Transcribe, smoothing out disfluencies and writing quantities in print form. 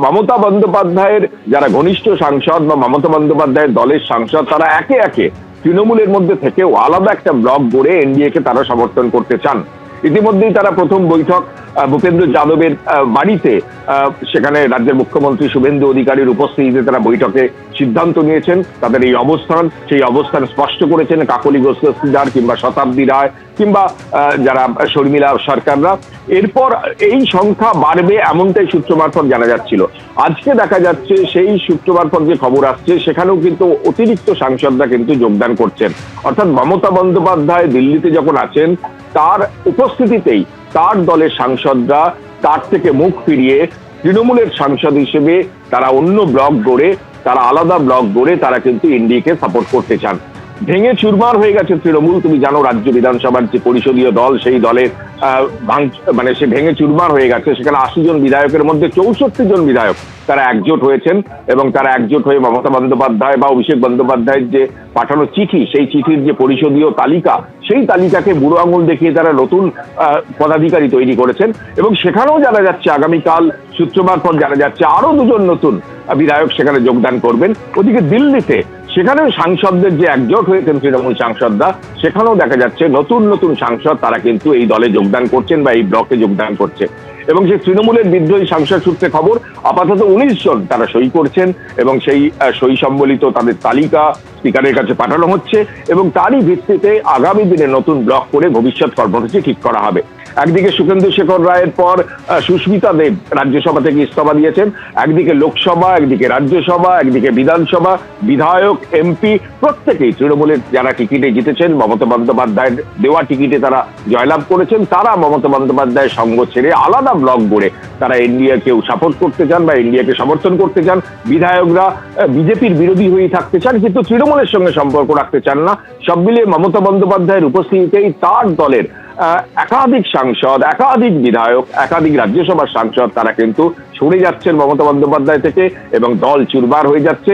মমতা বন্দ্যোপাধ্যায়ের যারা ঘনিষ্ঠ সাংসদ বা মমতা বন্দ্যোপাধ্যায়ের দলের সাংসদ, তারা একে একে তৃণমূলের মধ্যে থেকেও আলাদা একটা ব্লক গড়ে এনডিএ কে তারা সমর্থন করতে চান। ইতিমধ্যেই তারা প্রথম বৈঠক ভূপেন্দ্র যাদবের বাড়িতে, সেখানে রাজ্যের মুখ্যমন্ত্রী শুভেন্দু অধিকারীর উপস্থিতিতে তারা বৈঠকে সিদ্ধান্ত নিয়েছেন তাদের এই অবস্থান। সেই অবস্থান স্পষ্ট করেছেন কাকলি ঘোষ-দস্তিদার কিংবা শতাব্দী রায় কিংবা যারা শর্মিলা সরকাররা। এরপর এই সংখ্যা বাড়বে এমনটাই সূত্র মারফত জানা যাচ্ছিল। আজকে দেখা যাচ্ছে সেই সূত্র মারফত যে খবর আসছে সেখানেও কিন্তু অতিরিক্ত সাংসদরা কিন্তু যোগদান করছেন। অর্থাৎ মমতা বন্দ্যোপাধ্যায় দিল্লিতে যখন আছেন তার উপস্থিতিতেই তার দলের সাংসদরা তার থেকে মুখ ফিরিয়ে তৃণমূলের সাংসদ হিসেবে তারা অন্য ব্লক গড়ে, তারা আলাদা ব্লক গড়ে তারা কিন্তু এনডিএ কে সাপোর্ট করতে চান। ভেঙে চুরমার হয়ে গেছে তৃণমূল। তুমি জানো রাজ্য বিধানসভার যে পরিষদীয় দল, সেই দলের মানে সে ভেঙে চুরমার হয়ে গেছে। সেখানে 80 জন বিধায়কের মধ্যে 64 জন বিধায়ক তারা একজোট হয়েছেন এবং তারা একজোট হয়ে মমতা বন্দ্যোপাধ্যায় বা অভিষেক বন্দ্যোপাধ্যায়ের যে পাঠানো চিঠি, সেই চিঠির যে পরিষদীয় তালিকা, সেই তালিকাকে বুড়ো আঙুল দেখিয়ে তারা নতুন পদাধিকারী তৈরি করেছেন। এবং সেখানেও জানা যাচ্ছে আগামীকাল সূত্র মারফত জানা যাচ্ছে আরো 2 জন নতুন বিধায়ক সেখানে যোগদান করবেন। ওদিকে দিল্লিতে সেখানেও সাংসদদের যে একজোট হয়েছেন তৃণমূল সাংসদরা, সেখানেও দেখা যাচ্ছে নতুন নতুন সাংসদ তারা কিন্তু এই দলে যোগদান করছেন বা এই ব্লকে যোগদান করছে। এবং সেই তৃণমূলের বিদ্রোহী সাংসদ সূত্রে খবর আপাতত 19 জন তারা সই করছেন এবং সেই সই সম্বলিত তাদের তালিকা স্পিকারের কাছে পাঠানো হচ্ছে এবং তারই ভিত্তিতে আগামী দিনে নতুন ব্লক করে ভবিষ্যৎ কর্মসূচি ঠিক করা হবে। একদিকে সুখেন্দু শেখর রায়ের পর সুস্মিতা দেব রাজ্যসভা থেকে ইস্তফা দিয়েছেন। একদিকে লোকসভা, একদিকে রাজ্যসভা, একদিকে বিধানসভা, বিধায়ক, এমপি প্রত্যেকেই তৃণমূলের যারা টিকিটে জিতেছেন, মমতা বন্দ্যোপাধ্যায়ের দেওয়া টিকিটে তারা জয়লাভ করেছেন, তারা মমতা বন্দ্যোপাধ্যায়ের সঙ্গ ছেড়ে আলাদা ব্লক গড়ে তারা এনডিএ কেও সাপোর্ট করতে চান বা এনডিএ কে সমর্থন করতে চান। বিধায়করা বিজেপির বিরোধী হয়েই থাকতে চান কিন্তু তৃণমূলের সঙ্গে সম্পর্ক রাখতে চান না। সব মিলিয়ে মমতা বন্দ্যোপাধ্যায়ের উপস্থিতিতেই তার দলের একাধিক সাংসদ, একাধিক বিধায়ক, একাধিক রাজ্যসভার সাংসদ তারা কিন্তু সরে যাচ্ছেন মমতা বন্দ্যোপাধ্যায় থেকে এবং দল চুরমার হয়ে যাচ্ছে।